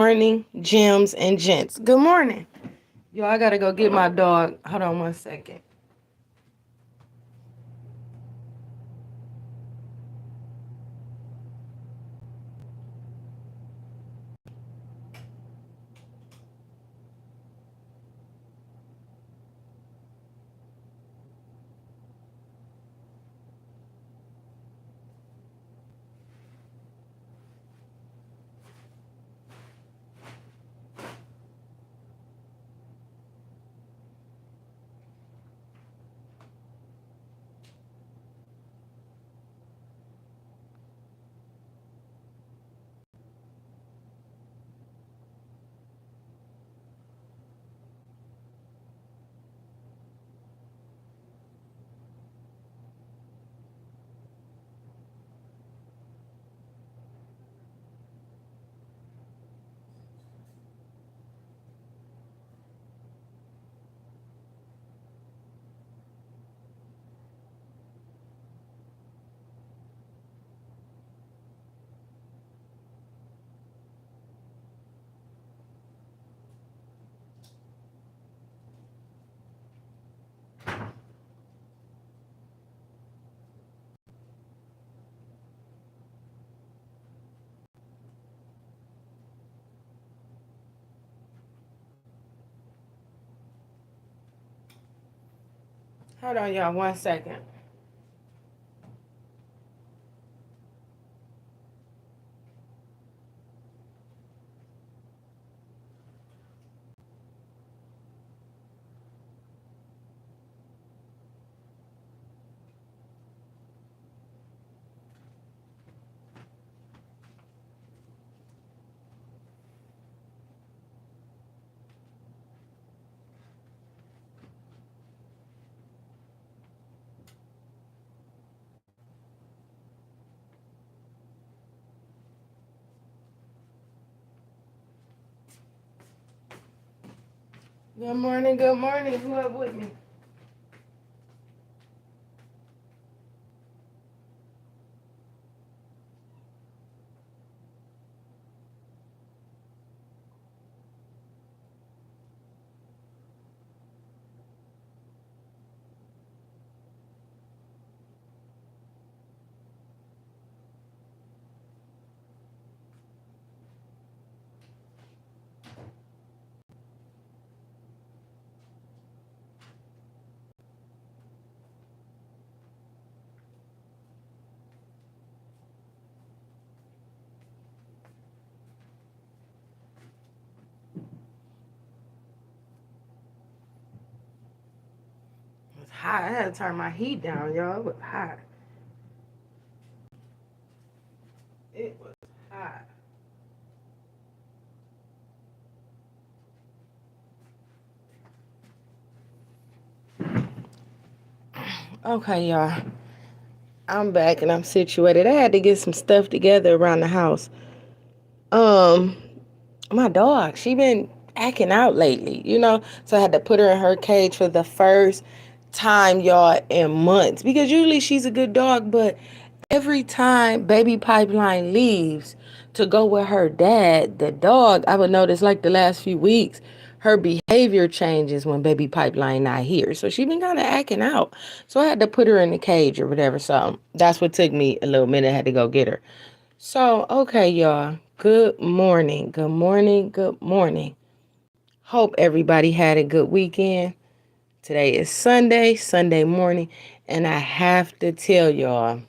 Morning, gems and gents. Good morning. Yo, I gotta go get my dog. Hold on 1 second. Hold on, y'all, 1 second. Good morning, good morning. Who up with me? It's hot. I had to turn my heat down, y'all. It was hot. It was hot. Okay, y'all. I'm back and I'm situated. I had to get some stuff together around the house. Um, my dog, she been acting out lately, so I had to put her in her cage for the first time, y'all, in months, because usually she's a good dog, but every time baby Pipeline leaves to go with her dad, the dog, I would notice, like, the last few weeks, her behavior changes when baby Pipeline not here. So she been kind of acting out, so I had to put her in the cage or whatever. So that's what took me a little minute. I had to go get her. So, okay, y'all. Good morning. Good morning. Good morning. Hope everybody had a good weekend. Today is Sunday morning, and I have to tell y'all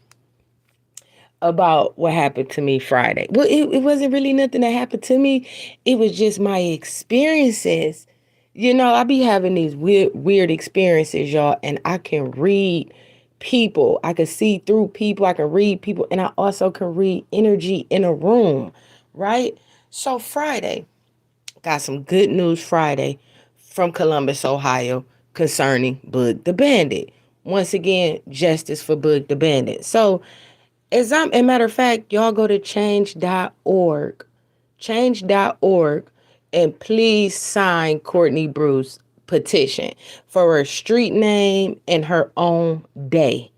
about what happened to me Friday. Well, it wasn't really nothing that happened to me. It was just my experiences. I be having these weird experiences, y'all, and I can read people. I can see through people. I can read people, and I also can read energy in a room, right? So Friday, got some good news Friday from Columbus, Ohio, concerning Boog the Bandit. Once again, justice for Boog the Bandit. So, a matter of fact, y'all go to change.org, and please sign Courtney Bruce petition for her street name and her own day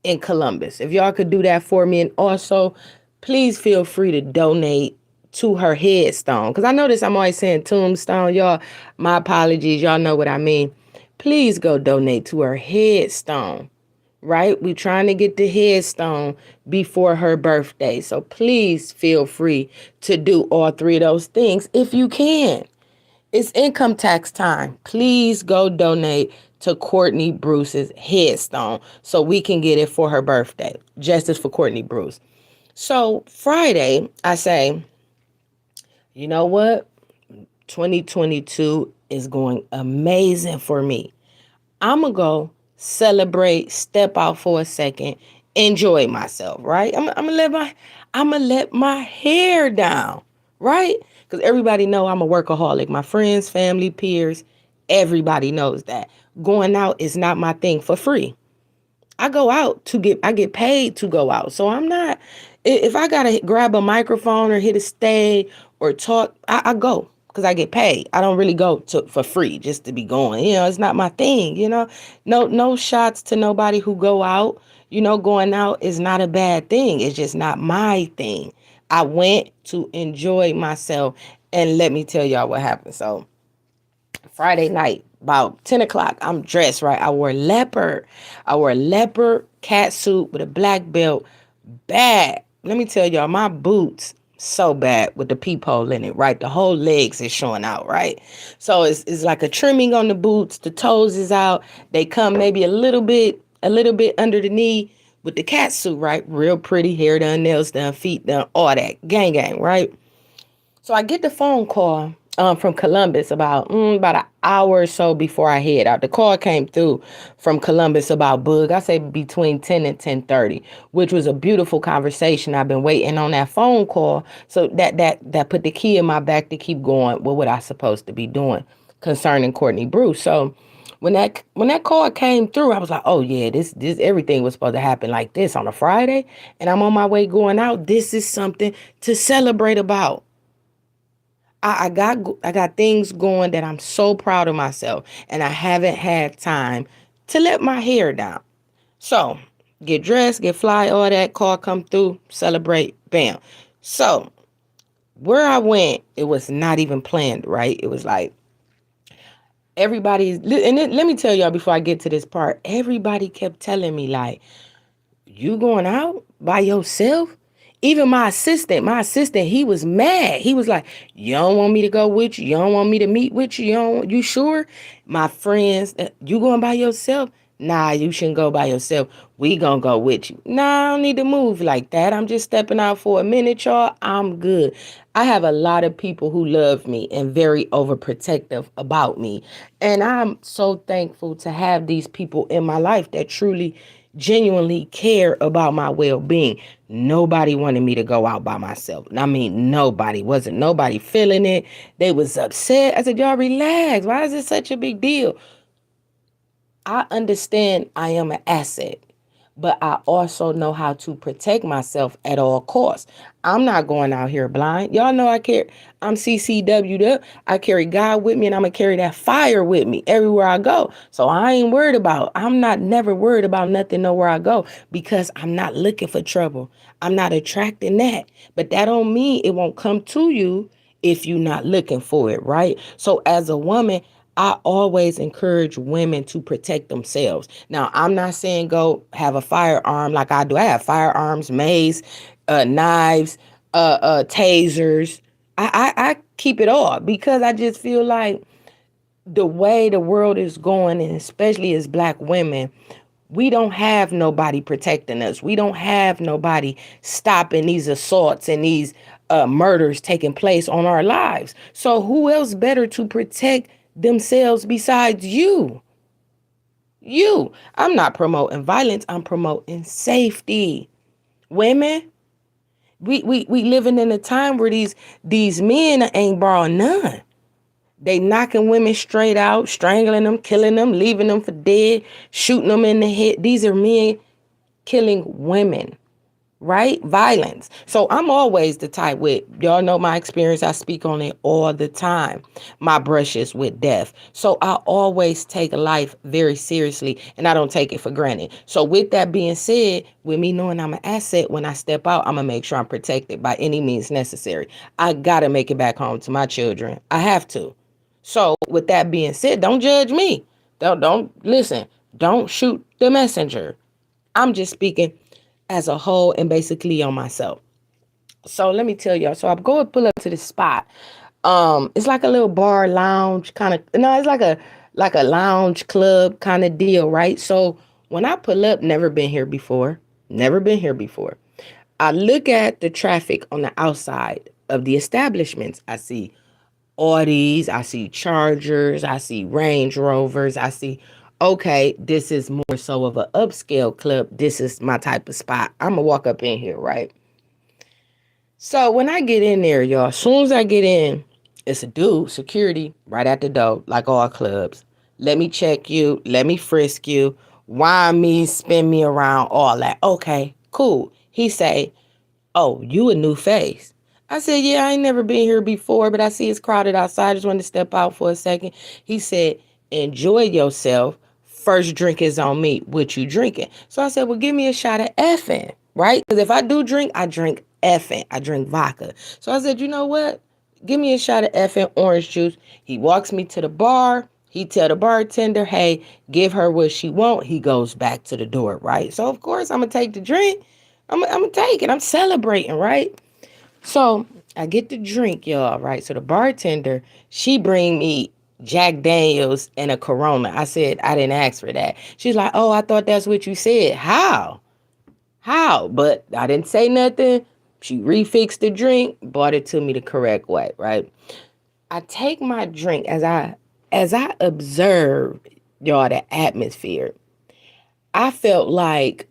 in Columbus. If y'all could do that for me, and also please feel free to donate to her headstone. Because I notice I'm always saying tombstone, y'all. My apologies. Y'all know what I mean. Please go donate to her headstone, right? We trying to get the headstone before her birthday. So please feel free to do all three of those things if you can. It's income tax time. Please go donate to Courtney Bruce's headstone so we can get it for her birthday. Justice for Courtney Bruce. So Friday, I say, you know what? 2022 is going amazing for me. I'm going to go celebrate, step out for a second, enjoy myself, right? I'm gonna let my hair down, right? Because everybody know I'm a workaholic. My friends, family, peers, everybody knows that. Going out is not my thing for free. I get paid to go out. So I'm not, if I gotta grab a microphone or hit a stage or talk, I go because I get paid. I don't really go for free just to be going. It's not my thing, No shots to nobody who go out. Going out is not a bad thing. It's just not my thing. I went to enjoy myself, and let me tell y'all what happened. So Friday night, about 10 o'clock, I'm dressed, right? I wore leopard cat suit with a black belt. Bad. Let me tell y'all, my boots, so bad with the peephole in it, right? The whole legs is showing out, right? So it's like a trimming on the boots. The toes is out. They come maybe a little bit under the knee with the cat suit, right? Real pretty, hair done, nails done, feet done, all that. Gang, right? So I get the phone call from Columbus about an hour or so before I head out. The call came through from Columbus about Boog. I say between 10 and 10:30, which was a beautiful conversation. I've been waiting on that phone call. So that put the key in my back to keep going with what I supposed to be doing concerning Courtney Bruce. So when that call came through, I was like, oh yeah, this everything was supposed to happen like this on a Friday, and I'm on my way going out. This is something to celebrate about. I got things going that I'm so proud of myself, and I haven't had time to let my hair down. So get dressed, get fly, all that, call come through, celebrate, bam. So where I went, it was not even planned, right? It was like everybody's, and let me tell y'all before I get to this part, everybody kept telling me like, you going out by yourself? Even my assistant, he was mad. He was like, you don't want me to go with you? You don't want me to meet with you? You sure? My friends, you going by yourself? Nah, you shouldn't go by yourself. We gonna go with you. Nah, I don't need to move like that. I'm just stepping out for a minute, y'all. I'm good. I have a lot of people who love me and very overprotective about me. And I'm so thankful to have these people in my life that truly genuinely care about my well-being. Nobody wanted me to go out by myself. I mean, wasn't nobody feeling it. They was upset. I said, y'all relax. Why is it such a big deal? I understand I am an asset, but I also know how to protect myself at all costs. I'm not going out here blind. Y'all know I'm CCW'd up. I carry God with me, and I'm going to carry that fire with me everywhere I go. So I'm not never worried about nothing nowhere I go, because I'm not looking for trouble. I'm not attracting that. But that don't mean it won't come to you if you're not looking for it, right? So as a woman, I always encourage women to protect themselves. Now, I'm not saying go have a firearm like I do. I have firearms, mace, knives, tasers. I keep it all, because I just feel like the way the world is going, and especially as Black women, we don't have nobody protecting us. We don't have nobody stopping these assaults and these murders taking place on our lives. So who else better to protect themselves besides you? I'm not promoting violence. I'm promoting safety. Women, we living in a time where these men ain't borrowing none. They knocking women straight out, strangling them, killing them, leaving them for dead, shooting them in the head. These are men killing women. right? Violence. So I'm always the type with, y'all know my experience. I speak on it all the time. My brushes with death. So I always take life very seriously and I don't take it for granted. So with that being said, with me knowing I'm an asset, when I step out, I'm going to make sure I'm protected by any means necessary. I got to make it back home to my children. I have to. So with that being said, don't judge me. Don't listen. Don't shoot the messenger. I'm just speaking as a whole and basically on myself. So let me tell y'all. So I'm going to pull up to the spot. It's like a little bar lounge kind of. No, it's like a lounge club kind of deal, right? So when I pull up, never been here before. Never been here before. I look at the traffic on the outside of the establishments. I see Audis, I see Chargers, I see Range Rovers, I see, okay, this is more so of an upscale club. This is my type of spot. I'm gonna walk up in here, right? So when I get in there, y'all, as soon as I get in, it's a dude, security, right at the door, like all clubs. Let me check you, let me frisk you, wine me, spin me around, all that. Okay, cool. He say, oh, you a new face. I said, yeah, I ain't never been here before, but I see it's crowded outside. I just wanted to step out for a second. He said, enjoy yourself. First drink is on me. What you drinking? So I said, well, give me a shot of effing, right? Because if I do drink, I drink effing. I drink vodka. So I said, you know what? Give me a shot of effing orange juice. He walks me to the bar. He tell the bartender, hey, give her what she want. He goes back to the door, right? So, of course, I'm going to take the drink. I'm gonna take it. I'm celebrating, right? So I get the drink, y'all, right? So the bartender, she bring me Jack Daniels and a Corona. I said, I didn't ask for that. She's like, oh, I thought that's what you said. How? How? But I didn't say nothing. She refixed the drink, brought it to me the correct way, right? I take my drink as I observed, y'all, the atmosphere. I felt like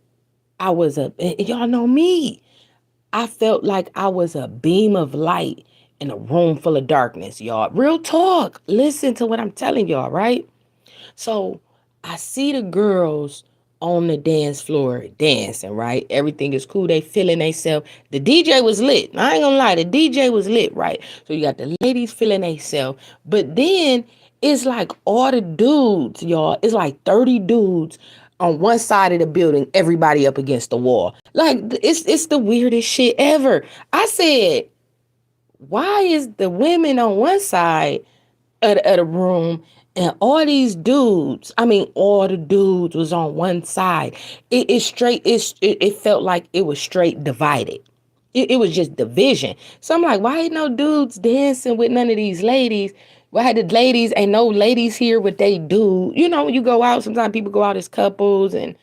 I was y'all know me. I felt like I was a beam of light in a room full of darkness, y'all. Real talk. Listen to what I'm telling y'all, right? So I see the girls on the dance floor dancing, right? Everything is cool. They feeling themselves. The DJ was lit. I ain't gonna lie, the DJ was lit, right? So you got the ladies feeling themselves. But then it's like all the dudes, y'all. It's like 30 dudes on one side of the building, everybody up against the wall. Like it's the weirdest shit ever. I said, why is the women on one side of the room and all these dudes, I mean, all the dudes was on one side. It felt like it was straight divided. It was just division. So I'm like, why ain't no dudes dancing with none of these ladies? Why the ladies ain't no ladies here with they dude? You know, when you go out, sometimes people go out as couples and,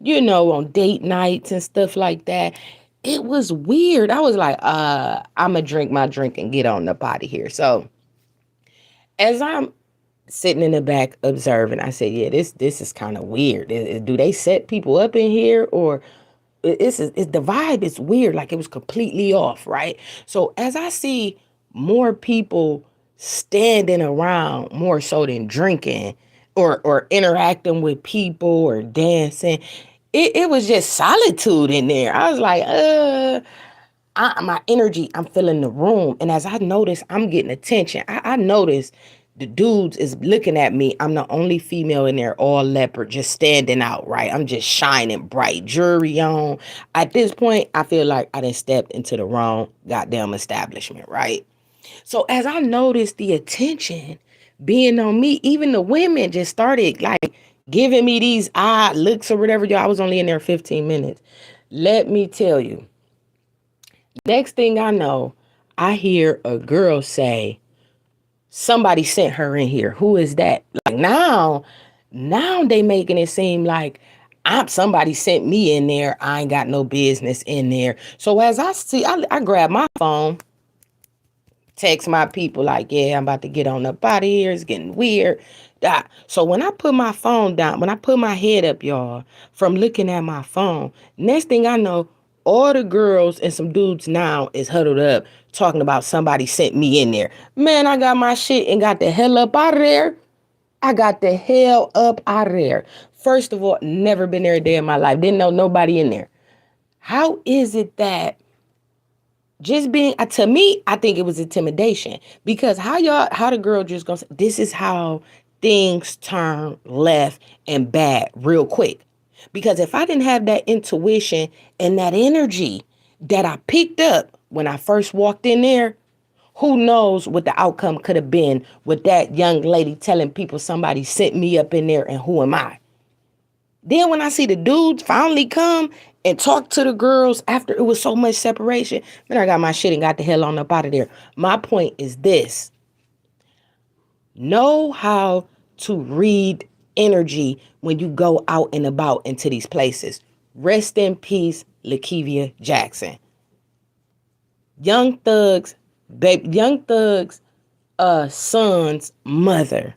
on date nights and stuff like that. It was weird. I was like, I'ma drink my drink and get on up out of here. So as I'm sitting in the back observing, I said, yeah, this is kind of weird. Do they set people up in here, or it's the vibe is weird, like it was completely off, right? So as I see more people standing around more so than drinking or interacting with people or dancing, it was just solitude in there. I was like, my energy, I'm filling the room. And as I notice, I'm getting attention. I notice the dudes is looking at me. I'm the only female in there, all leopard, just standing out, right? I'm just shining bright, jewelry on. At this point, I feel like I done stepped into the wrong goddamn establishment, right? So as I noticed the attention being on me, even the women just started like giving me these odd looks or whatever. Y'all, I was only in there 15 minutes. Let me tell you, next thing I know, I hear a girl say, somebody sent her in here. Who is that? Like now they making it seem like somebody sent me in there. I ain't got no business in there. So as I see, I grab my phone, text my people like, yeah, I'm about to get on up out of here. It's getting weird. So when I put my phone down, when I put my head up, y'all, from looking at my phone, next thing I know, all the girls and some dudes now is huddled up talking about somebody sent me in there. Man, I got my shit and got the hell up out of there. I got the hell up out of there. First of all, never been there a day in my life. Didn't know nobody in there. How is it that just being to me, I think it was intimidation because how the girl just gonna say this is how things turn left and bad real quick. Because if I didn't have that intuition and that energy that I picked up when I first walked in there, who knows what the outcome could have been with that young lady telling people somebody sent me up in there and who am I? Then when I see the dudes finally come and talk to the girls after it was so much separation, then I got my shit and got the hell on up out of there. My point is this. Know how to read energy when you go out and about into these places. Rest in peace, Lakevia Jackson. Young Thug's son's mother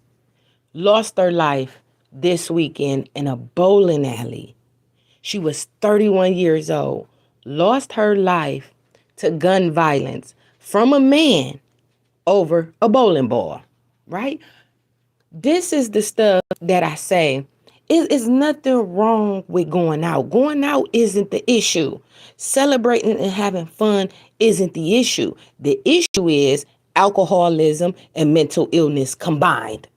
lost her life this weekend in a bowling alley. She was 31 years old, lost her life to gun violence from a man over a bowling ball, right? This is the stuff that I say. It is nothing wrong with going out. Going out isn't the issue. Celebrating and having fun isn't the issue. The issue is alcoholism and mental illness combined.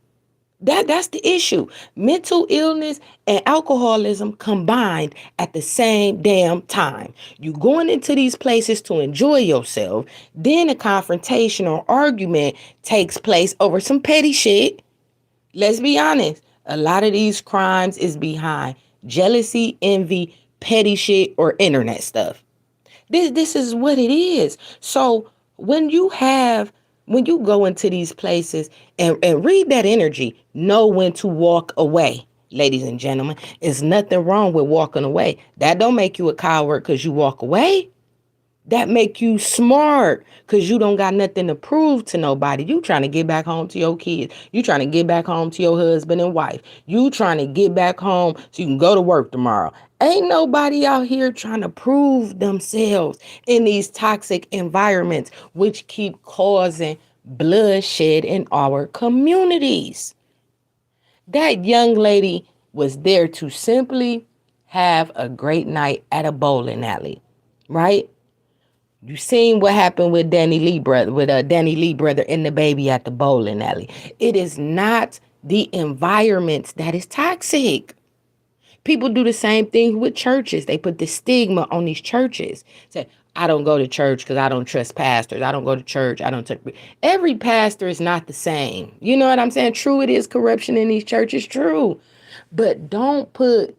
That's the issue. Mental illness and alcoholism combined at the same damn time. You going into these places to enjoy yourself, then a confrontation or argument takes place over some petty shit. Let's be honest. A lot of these crimes is behind jealousy, envy, petty shit, or internet stuff. This is what it is. So when you go into these places and read that energy, know when to walk away. Ladies and gentlemen, there's nothing wrong with walking away. That don't make you a coward because you walk away. That make you smart because you don't got nothing to prove to nobody. You trying to get back home to your kids. You trying to get back home to your husband and wife. You trying to get back home so you can go to work tomorrow. Ain't nobody out here trying to prove themselves in these toxic environments, which keep causing bloodshed in our communities. That young lady was there to simply have a great night at a bowling alley, right? You seen what happened with Danny Lee brother and the baby at the bowling alley. It is not the environments that is toxic. People do the same thing with churches. They put the stigma on these churches. Say, I don't go to church because I don't trust pastors. I don't go to church. I don't. Every pastor is not the same. You know what I'm saying? True, it is corruption in these churches. True, but don't put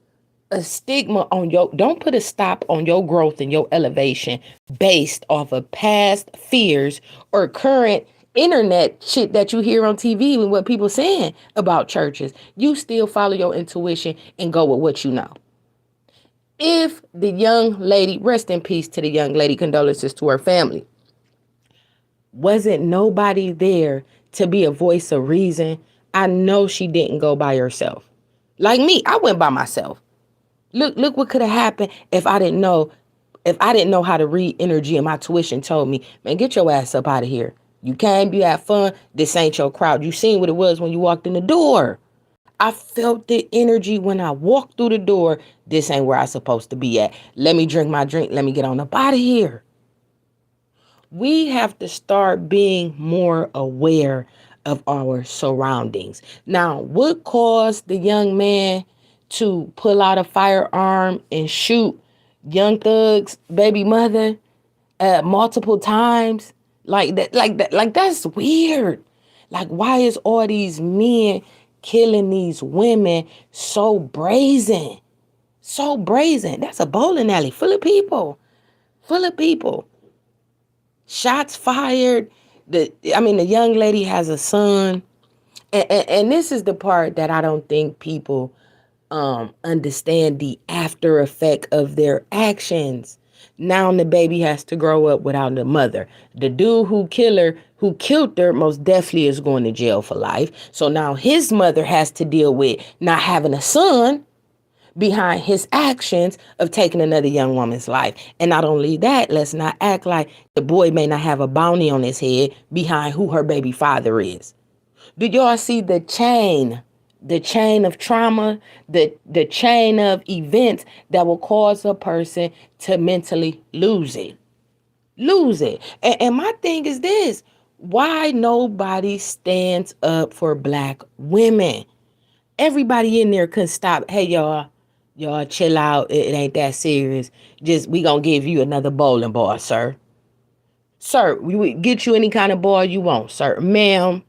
don't put a stop on your growth and your elevation based off of past fears or current internet shit that you hear on TV and what people saying about churches. You still follow your intuition and go with what you know. If the young lady, rest in peace to the young lady, condolences to her family, wasn't nobody there to be a voice of reason, I know she didn't go by herself. Like me, I went by myself. Look what could have happened if I didn't know how to read energy and my tuition told me, man, get your ass up out of here. You came, you had fun. This ain't your crowd. You seen what it was when you walked in the door. I felt the energy when I walked through the door. This ain't where I'm supposed to be at. Let me drink my drink. Let me get on up out of here. We have to start being more aware of our surroundings. Now, what caused the young man to pull out a firearm and shoot Young Thug's baby mother multiple times? Like that's weird. Like, why is all these men killing these women so brazen? So brazen. That's a bowling alley full of people. Full of people. Shots fired. The young lady has a son. And this is the part that I don't think people understand the after effect of their actions. Now the baby has to grow up without the mother. The dude who killed her, most definitely is going to jail for life. So now his mother has to deal with not having a son behind his actions of taking another young woman's life. And not only that, let's not act like the boy may not have a bounty on his head behind who her baby father is. Did y'all see the chain The chain of trauma, the chain of events that will cause a person to mentally lose it. Lose it. And my thing is this: why nobody stands up for black women? Everybody in there couldn't stop. Hey, y'all chill out. It ain't that serious. Just we gonna give you another bowling ball, sir. Sir, we would get you any kind of ball you want, sir. Ma'am,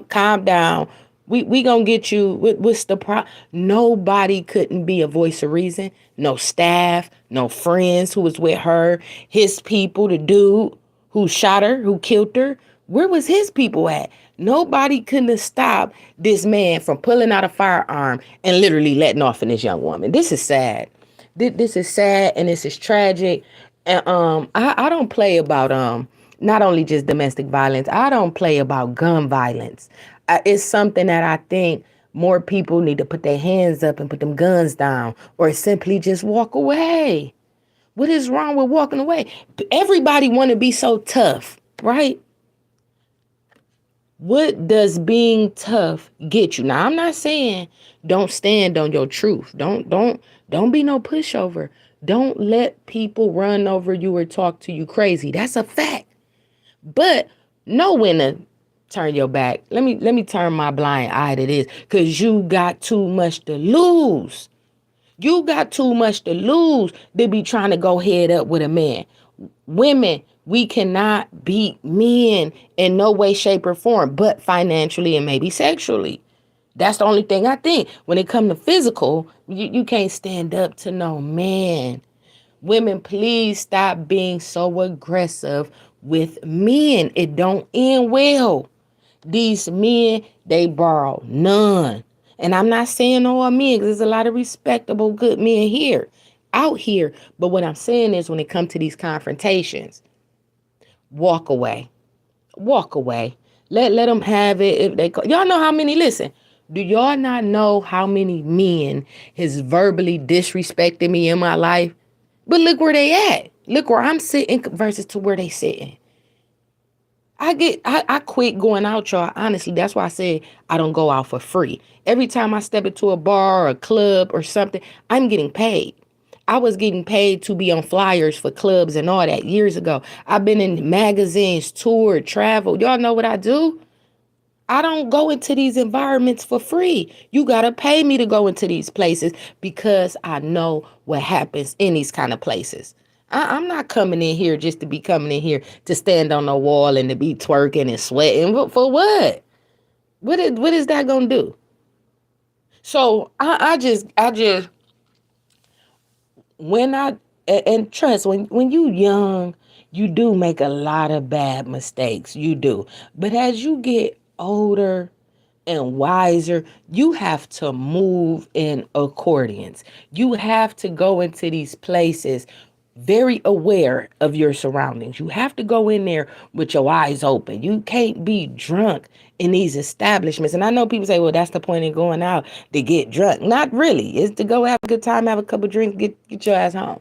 calm down. We gonna get you. What's the problem? Nobody couldn't be a voice of reason. No staff, no friends who was with her. His people, the dude who shot her, who killed her. Where was his people at? Nobody couldn't have stopped this man from pulling out a firearm and literally letting off in this young woman. This is sad. This is sad and this is tragic. And I don't play about not only just domestic violence. I don't play about gun violence. It's something that I think more people need to put their hands up and put them guns down, or simply just walk away. What is wrong with walking away? Everybody want to be so tough, right? What does being tough get you? Now, I'm not saying don't stand on your truth. Don't be no pushover. Don't let people run over you or talk to you crazy. That's a fact. But know when to turn your back. Let me turn my blind eye to this, because you got too much to lose. You got too much to lose to be trying to go head up with a man. Women, we cannot beat men in no way, shape, or form, but financially and maybe sexually. That's the only thing I think. When it comes to physical, you can't stand up to no man. Women, please stop being so aggressive with men. It don't end well. These men, they borrow none. And I'm not saying all men, because there's a lot of respectable, good men here, out here. But what I'm saying is, when it comes to these confrontations, walk away. Walk away. Let them have it. If they y'all know how many, listen, do y'all not know how many men has verbally disrespected me in my life? But look where they at. Look where I'm sitting versus to where they sitting. I quit going out, y'all. Honestly, that's why I said I don't go out for free. Every time I step into a bar or a club or something, I'm getting paid. I was getting paid to be on flyers for clubs and all that years ago. I've been in magazines, toured, traveled. Y'all know what I do? I don't go into these environments for free. You got to pay me to go into these places, because I know what happens in these kind of places. I'm not coming in here just to be coming in here to stand on the wall and to be twerking and sweating. For what? What is that going to do? So I just, when and trust, when you young, you do make a lot of bad mistakes. You do. But as you get older and wiser, you have to move in accordance. You have to go into these places very aware of your surroundings. You have to go in there with your eyes open. You can't be drunk in these establishments. And I know people say, well, that's the point of going out, to get drunk. Not really. It's to go have a good time, have a couple drinks, get your ass home.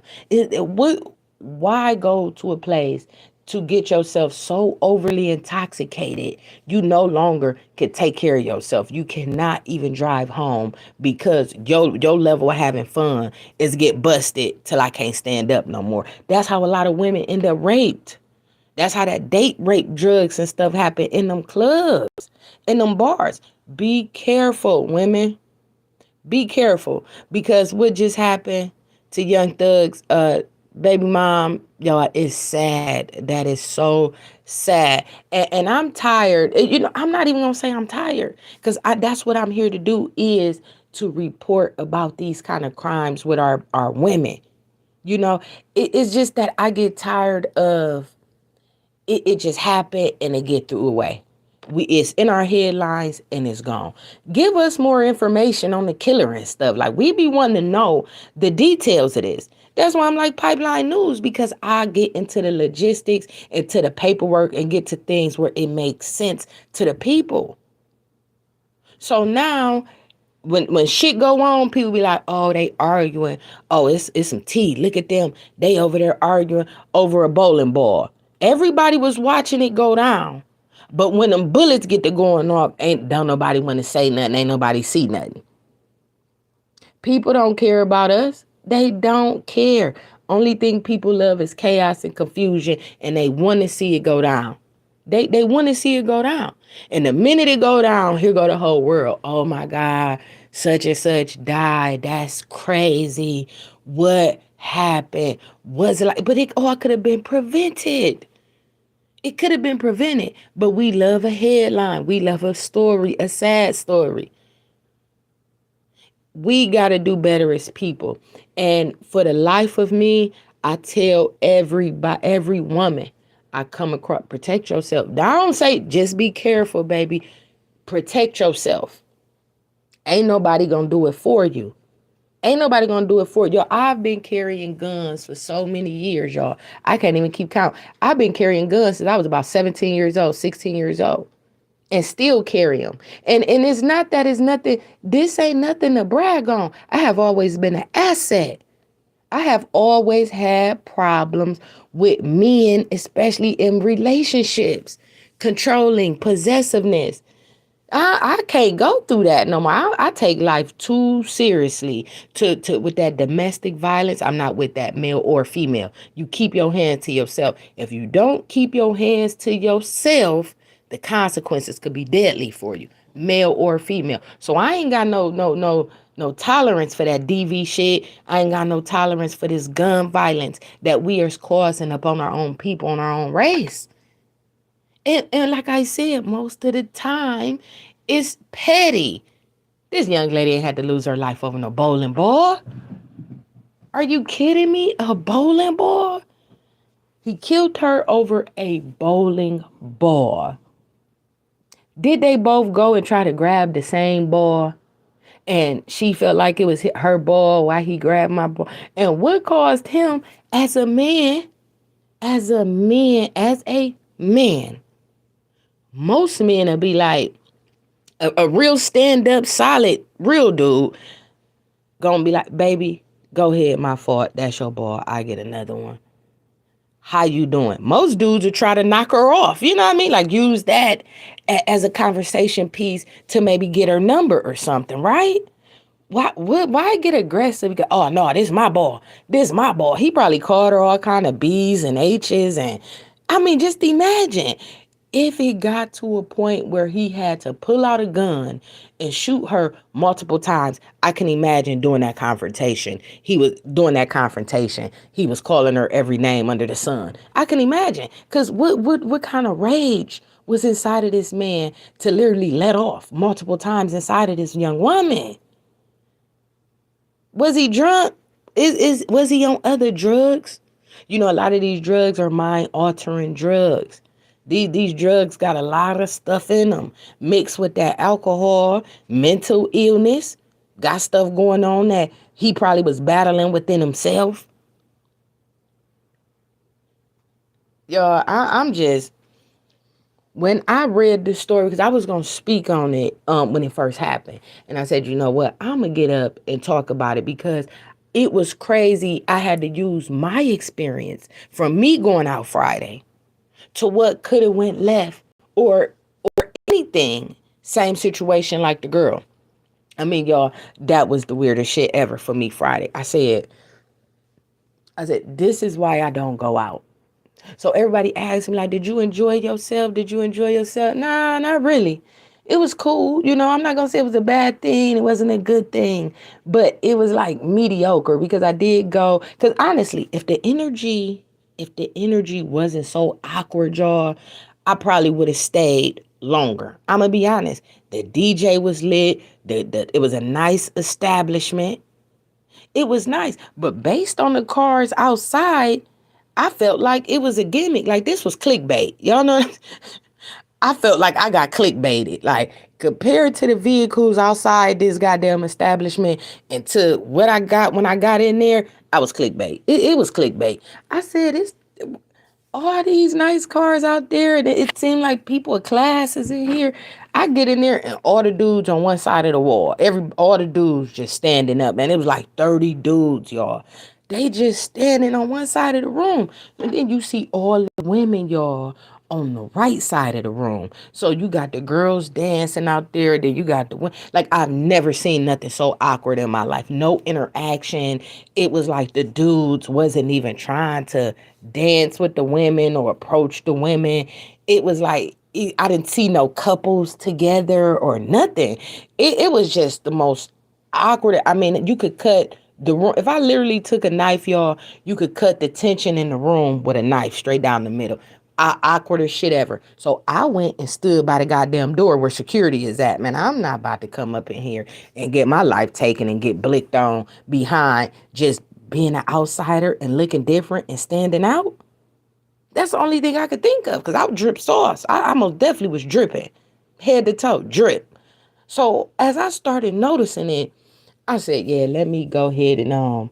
Why go to a place to get yourself so overly intoxicated you no longer can take care of yourself? You cannot even drive home because your level of having fun is get busted till I can't stand up no more. That's how a lot of women end up raped. That's how that date rape, drugs and stuff happen in them clubs, in them bars. Be careful, women. Be careful, because what just happened to Young Thug's baby mom, y'all, is sad. That is so sad. And I'm tired. I'm not even gonna say I'm tired, because that's what I'm here to do, is to report about these kind of crimes with our women. It's just that I get tired of it just happened and it get through away. It's in our headlines and it's gone. Give us more information on the killer and stuff. Like, we be wanting to know the details of this. That's why I'm like Pipeline News, because I get into the logistics, into the paperwork, and get to things where it makes sense to the people. So now, when shit go on, people be like, oh, they arguing. Oh, it's some tea. Look at them. They over there arguing over a bowling ball. Everybody was watching it go down. But when them bullets get to going off, don't nobody want to say nothing. Ain't nobody see nothing. People don't care about us. They don't care. Only thing people love is chaos and confusion, and they want to see it go down. They want to see it go down. And the minute it go down, here go the whole world. Oh my God, such and such died. That's crazy. What happened? Was it like? But it all could have been prevented. It could have been prevented. But we love a headline. We love a story, a sad story. We got to do better as people. And for the life of me, I tell every woman I come across, protect yourself. I don't say just be careful, baby. Protect yourself. Ain't nobody gonna do it for you. Ain't nobody gonna do it for you. Yo, I've been carrying guns for so many years, y'all. I can't even keep count. I've been carrying guns since I was about 17 years old, 16 years old. And still carry them. And it's not that it's nothing. This ain't nothing to brag on. I have always been an asset. I have always had problems with men, especially in relationships, controlling, possessiveness. I can't go through that no more. I take life too seriously to with that domestic violence. I'm not with that male or female. You keep your hands to yourself. If you don't keep your hands to yourself, the consequences could be deadly for you, male or female. So I ain't got no tolerance for that DV shit. I ain't got no tolerance for this gun violence that we are causing upon our own people, on our own race. And like I said, most of the time, it's petty. This young lady had to lose her life over no bowling ball. Are you kidding me? A bowling ball? He killed her over a bowling ball. Did they both go and try to grab the same ball? And she felt like it was her ball while he grabbed my ball. And what caused him as a man, most men would be like, a real stand-up, solid, real dude, gonna be like, baby, go ahead, my fault. That's your ball. I get another one. How you doing? Most dudes would try to knock her off. You know what I mean? Like use that as a conversation piece to maybe get her number or something, right? Why get aggressive? Because, oh no, this is my ball. This is my ball. He probably called her all kind of B's and H's, and I mean, just imagine if it got to a point where he had to pull out a gun and shoot her multiple times. I can imagine doing that confrontation. He was doing that confrontation. He was calling her every name under the sun. I can imagine, because what kind of rage was inside of this man to literally let off multiple times inside of this young woman? Was he drunk? Was he on other drugs? You know, a lot of these drugs are mind-altering drugs. These drugs got a lot of stuff in them, mixed with that alcohol, mental illness, got stuff going on that he probably was battling within himself. Y'all, I'm just, when I read this story, because I was going to speak on it when it first happened. And I said, you know what, I'm going to get up and talk about it because it was crazy. I had to use my experience from me going out Friday to what could have went left or anything. Same situation like the girl. I mean, y'all, that was the weirdest shit ever for me Friday. I said, this is why I don't go out. So everybody asked me, like, did you enjoy yourself? Did you enjoy yourself? Nah, not really. It was cool. You know, I'm not going to say it was a bad thing. It wasn't a good thing. But it was like mediocre because I did go. Because honestly, if the energy wasn't so awkward, y'all, I probably would have stayed longer. I'm going to be honest. The DJ was lit. It was a nice establishment. It was nice. But based on the cars outside, I felt like it was a gimmick. Like this was clickbait. Y'all know? I felt like I got clickbaited. Like compared to the vehicles outside this goddamn establishment and to what I got when I got in there, I was clickbait. It was clickbait. I said, it's all these nice cars out there, and it seemed like people of classes in here. I get in there and all the dudes on one side of the wall. All the dudes just standing up, man. It was like 30 dudes, y'all. They just standing on one side of the room. And then you see all the women, y'all, on the right side of the room. So you got the girls dancing out there, then you got like I've never seen nothing so awkward in my life. No interaction. It was like the dudes wasn't even trying to dance with the women or approach the women. It was like I didn't see no couples together or nothing. It was just the most awkward. I mean, you could cut the room. If I literally took a knife, y'all, you could cut the tension in the room with a knife straight down the middle. Awkwardest shit ever. So I went and stood by the goddamn door where security is at. Man, I'm not about to come up in here and get my life taken and get blicked on behind just being an outsider and looking different and standing out. That's the only thing I could think of because I would drip sauce. I most definitely was dripping head to toe, drip. So as I started noticing it, I said, yeah, let me go ahead and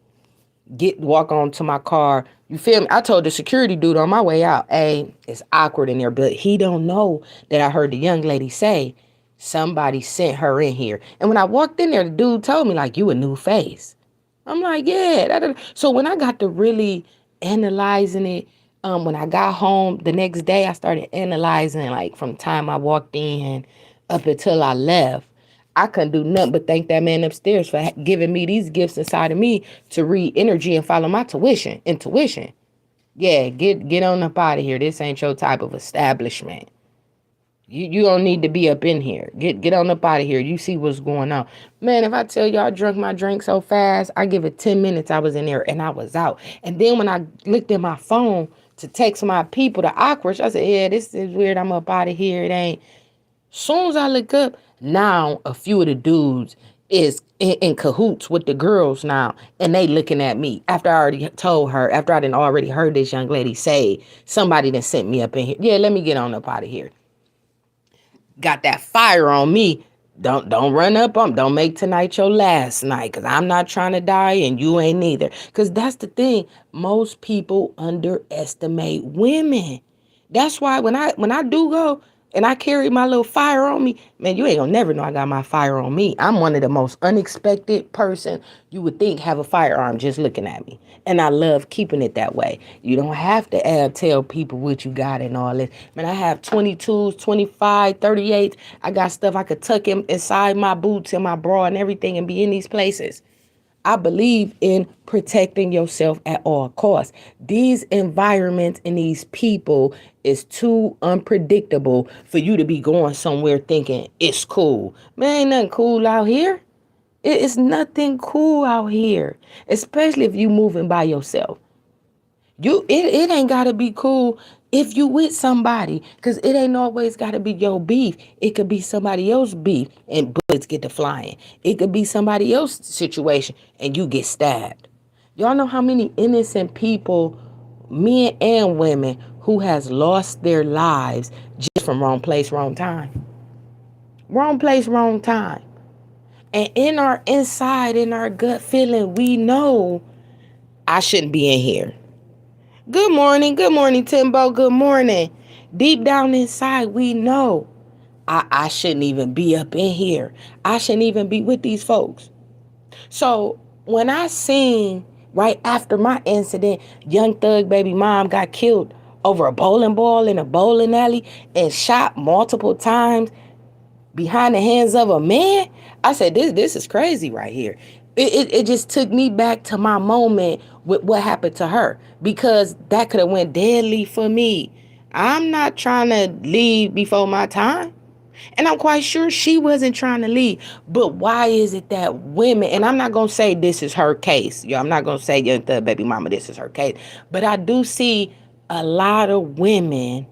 walk on to my car. You feel me? I told the security dude on my way out, hey, it's awkward in there, but he don't know that I heard the young lady say somebody sent her in here. And when I walked in there, the dude told me, like, you a new face. I'm like, yeah. So when I got to really analyzing it, when I got home the next day, I started analyzing, like, from the time I walked in up until I left. I couldn't do nothing but thank that man upstairs for giving me these gifts inside of me to read energy and follow my intuition. Yeah, get on up out of here. This ain't your type of establishment. You don't need to be up in here. Get on up out of here. You see what's going on. Man, if I tell you I drunk my drink so fast, I give it 10 minutes I was in there and I was out. And then when I looked at my phone to text my people, the awkward, I said, yeah, this is weird. I'm up out of here. It ain't. Soon as I look up, now a few of the dudes is in cahoots with the girls now, and they looking at me after I already told her, after I didn't already heard this young lady say, somebody done sent me up in here. Yeah, let me get on up out of here. Got that fire on me. Don't run up on, don't make tonight your last night, because I'm not trying to die and you ain't neither. Because that's the thing. Most people underestimate women. That's why when I do go and I carry my little fire on me, man, you ain't gonna never know I got my fire on me. I'm one of the most unexpected person you would think have a firearm just looking at me. And I love keeping it that way. You don't have to tell people what you got and all this. Man, I have 22s, 25, 38. I got stuff I could tuck inside my boots and my bra and everything and be in these places. I believe in protecting yourself at all costs. These environments and these people is too unpredictable for you to be going somewhere thinking it's cool. Man, ain't nothing cool out here. It's nothing cool out here, especially if you moving by yourself. It ain't gotta be cool if you with somebody, because it ain't always gotta be your beef. It could be somebody else's beef and bullets get to flying. It could be somebody else's situation and you get stabbed. Y'all know how many innocent people, men and women, who has lost their lives just from wrong place, wrong time. Wrong place, wrong time. And in our inside, in our gut feeling, we know I shouldn't be in here. Good morning, Timbo, good morning. Deep down inside, we know I shouldn't even be up in here. I shouldn't even be with these folks. So when I seen right after my incident, young thug baby mom got killed over a bowling ball in a bowling alley and shot multiple times behind the hands of a man, I said, this is crazy right here. It just took me back to my moment with what happened to her, because that could have went deadly for me. I'm not trying to leave before my time. And I'm quite sure she wasn't trying to leave. But why is it that women, and I'm not going to say this is her case. I'm not going to say, young thug baby mama, this is her case. But I do see a lot of women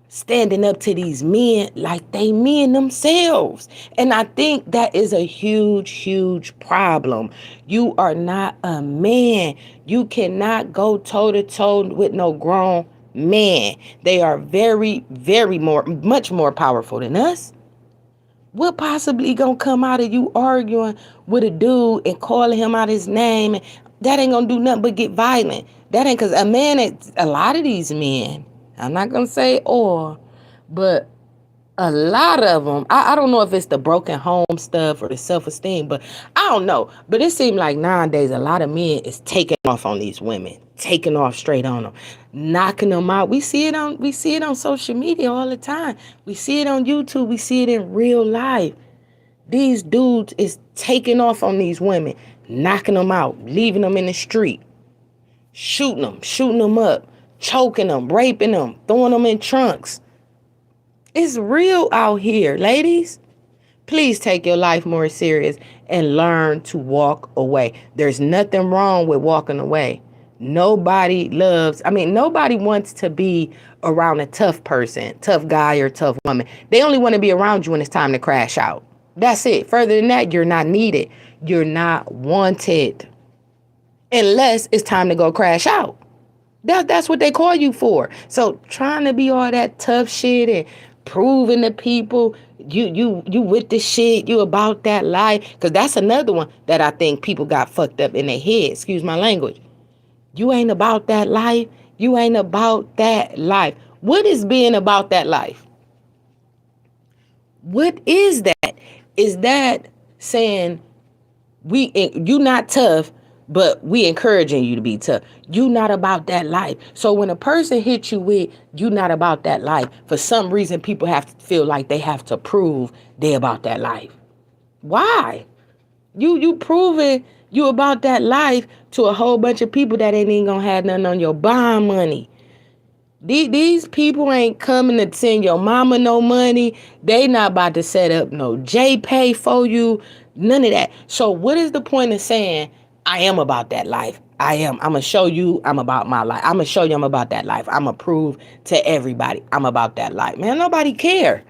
standing up to these men like they men themselves. And I think that is a huge, huge problem. You are not a man. You cannot go toe to toe with no grown man. They are very, very much more powerful than us. What possibly gonna come out of you arguing with a dude and calling him out his name? That ain't gonna do nothing but get violent. That ain't, because a man, a lot of these men, I'm not gonna say all, but A lot of them. I don't know if it's the broken home stuff or the self-esteem, but I don't know. But it seems like nowadays a lot of men is taking off on these women, taking off straight on them, knocking them out. We see it on social media all the time. We see it on YouTube. We see it in real life. These dudes is taking off on these women, knocking them out, leaving them in the street, shooting them up, choking them, raping them, throwing them in trunks. It's real out here, ladies. Please take your life more serious and learn to walk away. There's nothing wrong with walking away. Nobody wants to be around a tough person, tough guy or tough woman. They only want to be around you when it's time to crash out. That's it. Further than that, you're not needed. You're not wanted. Unless it's time to go crash out. That's what they call you for. So trying to be all that tough shit and proving to people you with the shit, you about that life. Because that's another one that I think people got fucked up in their head. Excuse my language. You ain't about that life. You ain't about that life. What is being about that life? What is that? Is that saying you not tough, but we encouraging you to be tough? You not about that life. So when a person hits you with you not about that life, for some reason people have to feel like they have to prove they about that life. Why? You proving you about that life to a whole bunch of people that ain't even gonna have nothing on your bond money. These people ain't coming to send your mama no money. They not about to set up no J-Pay for you. None of that. So what is the point of saying, I am about that life? I am. I'm going to show you I'm about my life. I'm going to show you I'm about that life. I'm going to prove to everybody I'm about that life. Man, nobody care.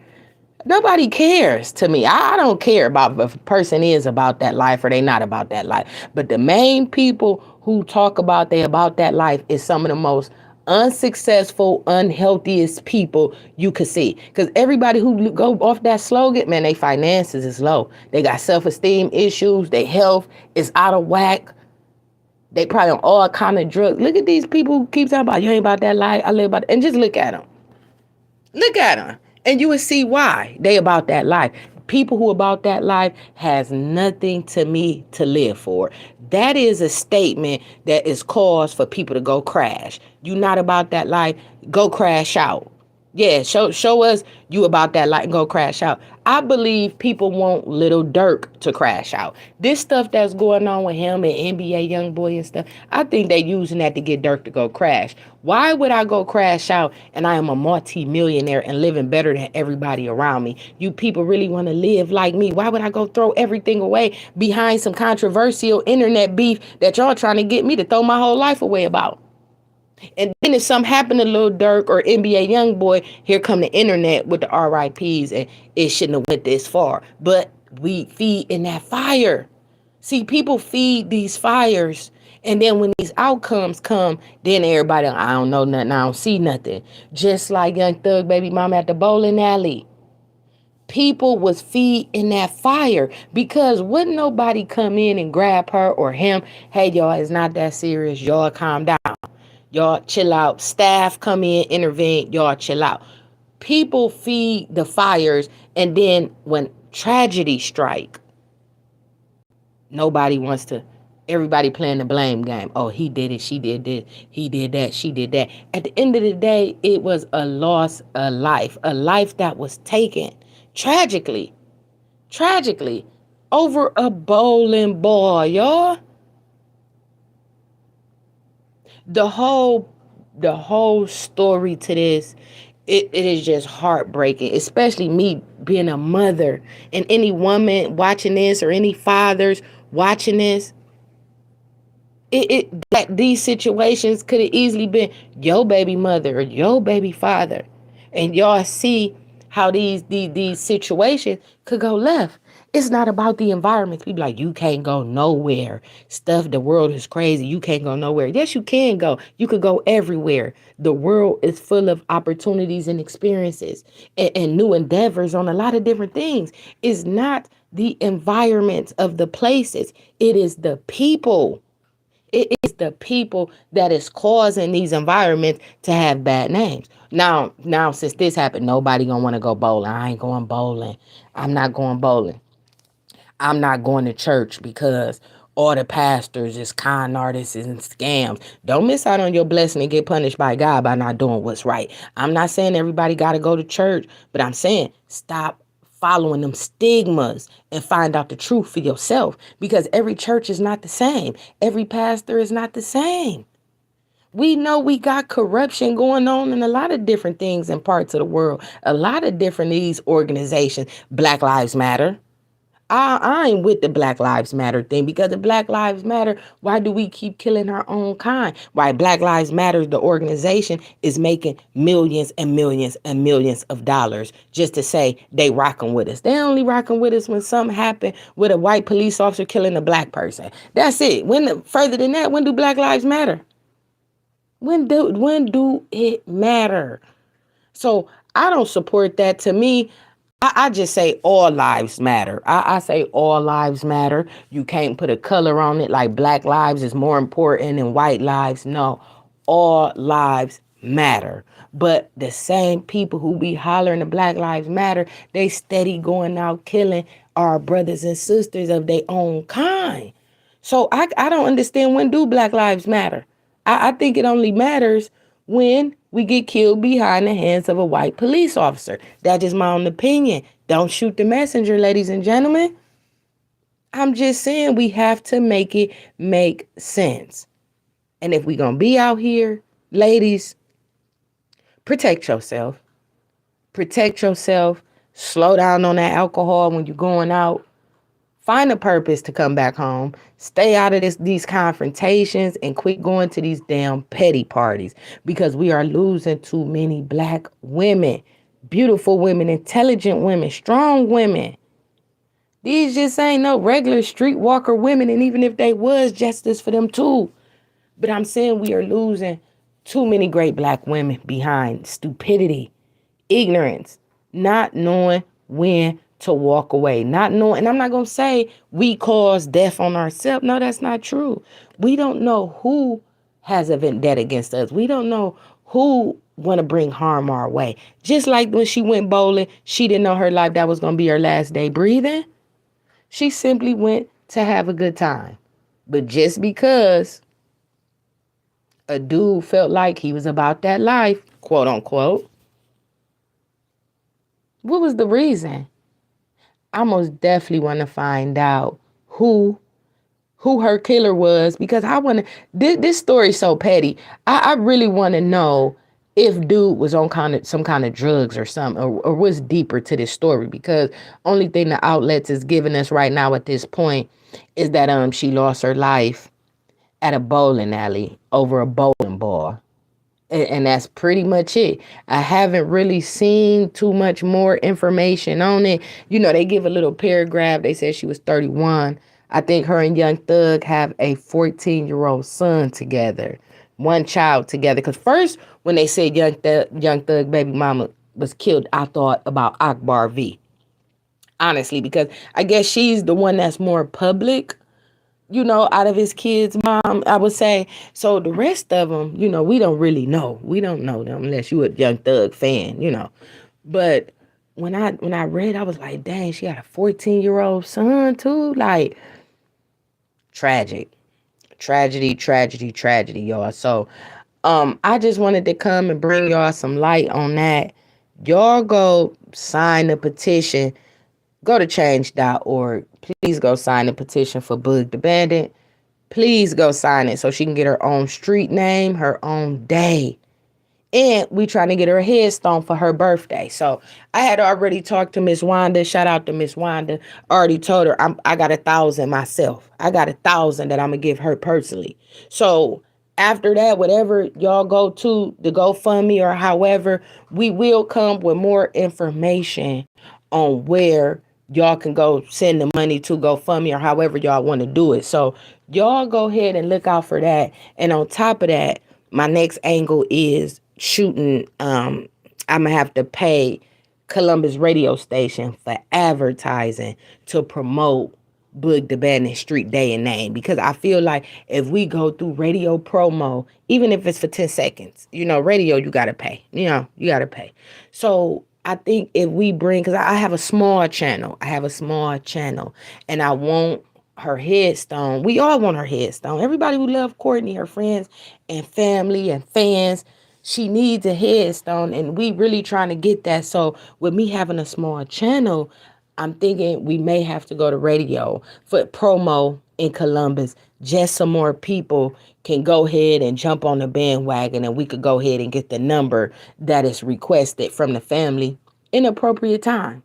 Nobody cares to me. I don't care about if a person is about that life or they not about that life. But the main people who talk about they about that life is some of the most unsuccessful, unhealthiest people you could see. Because everybody who go off that slogan, man, they finances is low. They got self-esteem issues. Their health is out of whack. They probably on all kind of drugs. Look at these people who keep talking about, you ain't about that life. I live about it. And just look at them. Look at them. And you will see why they about that life. People who about that life has nothing to me to live for. That is a statement that is cause for people to go crash. You not about that life, go crash out. Yeah, show us you about that life and go crash out. I believe people want Little Dirk to crash out. This stuff that's going on with him and NBA Youngboy and stuff, I think they using that to get Dirk to go crash. Why would I go crash out and I am a multi-millionaire and living better than everybody around me? You people really want to live like me. Why would I go throw everything away behind some controversial internet beef that y'all trying to get me to throw my whole life away about? And then if something happened to Lil Durk or NBA Youngboy, here come the internet with the RIPs, and it shouldn't have went this far. But we feed in that fire. See, people feed these fires, and then when these outcomes come, then everybody, I don't know nothing, I don't see nothing. Just like Young Thug baby mama at the bowling alley. People was feeding that fire because wouldn't nobody come in and grab her or him. Hey, y'all, it's not that serious. Y'all calm down. Y'all chill out. Staff come in, intervene. Y'all chill out. People feed the fires. And then when tragedy strike, nobody wants to. Everybody playing the blame game. Oh, he did it. She did this. He did that. She did that. At the end of the day, it was a loss of life. A life that was taken tragically. Tragically. Over a bowling ball, y'all. The whole story to this, it is just heartbreaking, especially me being a mother and any woman watching this or any fathers watching this. That these situations could have easily been your baby mother or your baby father, and y'all see how these situations could go left. It's not about the environment. People like, you can't go nowhere. Stuff, the world is crazy. You can't go nowhere. Yes, you can go. You could go everywhere. The world is full of opportunities and experiences and new endeavors on a lot of different things. It's not the environment of the places. It is the people. It is the people that is causing these environments to have bad names. Now, since this happened, nobody gonna want to go bowling. I ain't going bowling. I'm not going bowling. I'm not going to church because all the pastors is con artists and scams. Don't miss out on your blessing and get punished by God by not doing what's right. I'm not saying everybody got to go to church, but I'm saying stop following them stigmas and find out the truth for yourself, because every church is not the same. Every pastor is not the same. We know we got corruption going on in a lot of different things in parts of the world. A lot of different these organizations. Black Lives Matter. I ain't with the Black Lives Matter thing, because if Black Lives Matter, why do we keep killing our own kind? Why Black Lives Matter, the organization, is making millions and millions and millions of dollars just to say they rocking with us. They only rocking with us when something happened with a white police officer killing a black person. That's it. Further than that, when do Black Lives matter? When do it matter? So I don't support that. To me, I just say all lives matter. I say all lives matter. You can't put a color on it like black lives is more important than white lives. No, all lives matter. But the same people who be hollering the Black Lives Matter, they steady going out killing our brothers and sisters of their own kind. So I don't understand, when do Black Lives matter? I think it only matters when we get killed behind the hands of a white police officer. That is my own opinion. Don't shoot the messenger, ladies and gentlemen. I'm just saying we have to make it make sense. And if we gonna be out here, ladies, protect yourself. Protect yourself. Slow down on that alcohol when you're going out. Find a purpose to come back home. Stay out of these confrontations and quit going to these damn petty parties, because we are losing too many black women, beautiful women, intelligent women, strong women. These just ain't no regular streetwalker women, and even if they was, justice for them too. But I'm saying we are losing too many great black women behind stupidity, ignorance, not knowing when to walk away, not knowing. And I'm not going to say we cause death on ourselves. No, that's not true. We don't know who has a vendetta against us. We don't know who want to bring harm our way. Just like when she went bowling, she didn't know her life that was going to be her last day breathing. She simply went to have a good time. But just because a dude felt like he was about that life, quote unquote, what was the reason? I most definitely want to find out who her killer was, because I want to. This story is so petty. I really want to know if dude was on some kind of drugs or something, or what's deeper to this story. Because only thing the outlets is giving us right now at this point is that she lost her life at a bowling alley over a bowling ball. And that's pretty much it. I haven't really seen too much more information on it. You know, they give a little paragraph. They said she was 31. I think her and Young Thug have a 14-year-old son together. One child together. Because first, when they said Young Thug baby mama was killed, I thought about Akbar V. Honestly, because I guess she's the one that's more public, you know, out of his kids' mom, I would say. So the rest of them, you know, we don't really know. We don't know them unless you a Young Thug fan, you know. But when I read, I was like, dang, she had a 14-year-old son too. Like, tragic. Tragedy, y'all. So I just wanted to come and bring y'all some light on that. Y'all go sign the petition. Go to change.org. Please go sign the petition for Boog the Bandit. Please go sign it so she can get her own street name, her own day. And we trying to get her a headstone for her birthday. So I had already talked to Miss Wanda. Shout out to Miss Wanda. Already told her I got 1,000 myself. I got 1,000 that I'm going to give her personally. So after that, whatever y'all go to the GoFundMe or however, we will come with more information on where y'all can go send the money to GoFundMe or however y'all want to do it. So y'all go ahead and look out for that. And on top of that, my next angle is shooting. I'm gonna have to pay Columbus radio station for advertising to promote Boog the Badness Street day and name, because I feel like if we go through radio promo, even if it's for 10 seconds, radio, you got to pay. You got to pay. So I think if we bring, because I have a small channel, and I want her headstone. We all want her headstone. Everybody who loves Courtney, her friends and family and fans, she needs a headstone, and we really trying to get that. So with me having a small channel, I'm thinking we may have to go to radio for promo in Columbus. Just some more people can go ahead and jump on the bandwagon, and we could go ahead and get the number that is requested from the family in appropriate time.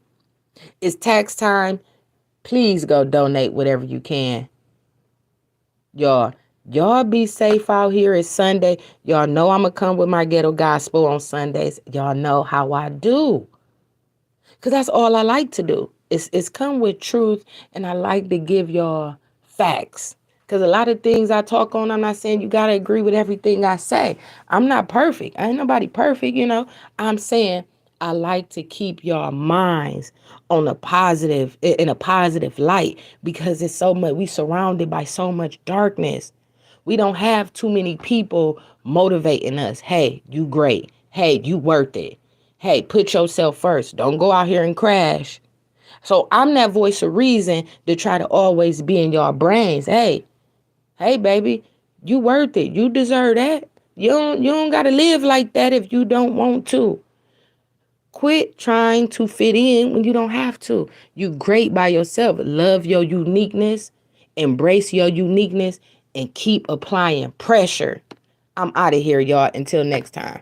It's tax time. Please go donate whatever you can. Y'all be safe out here. It's Sunday. Y'all know I'm going to come with my ghetto gospel on Sundays. Y'all know how I do. Because that's all I like to do. It's come with truth, and I like to give y'all facts. Because a lot of things I talk on, I'm not saying you got to agree with everything I say. I'm not perfect. I ain't nobody perfect, I'm saying I like to keep y'all minds on a positive, in a positive light, because it's so much, we surrounded by so much darkness. We don't have too many people motivating us. Hey, you great. Hey, you worth it. Hey, put yourself first. Don't go out here and crash. So I'm that voice of reason to try to always be in your brains. Hey, baby, you worth it. You deserve that. You don't got to live like that if you don't want to. Quit trying to fit in when you don't have to. You great by yourself. Love your uniqueness. Embrace your uniqueness and keep applying pressure. I'm out of here, y'all. Until next time.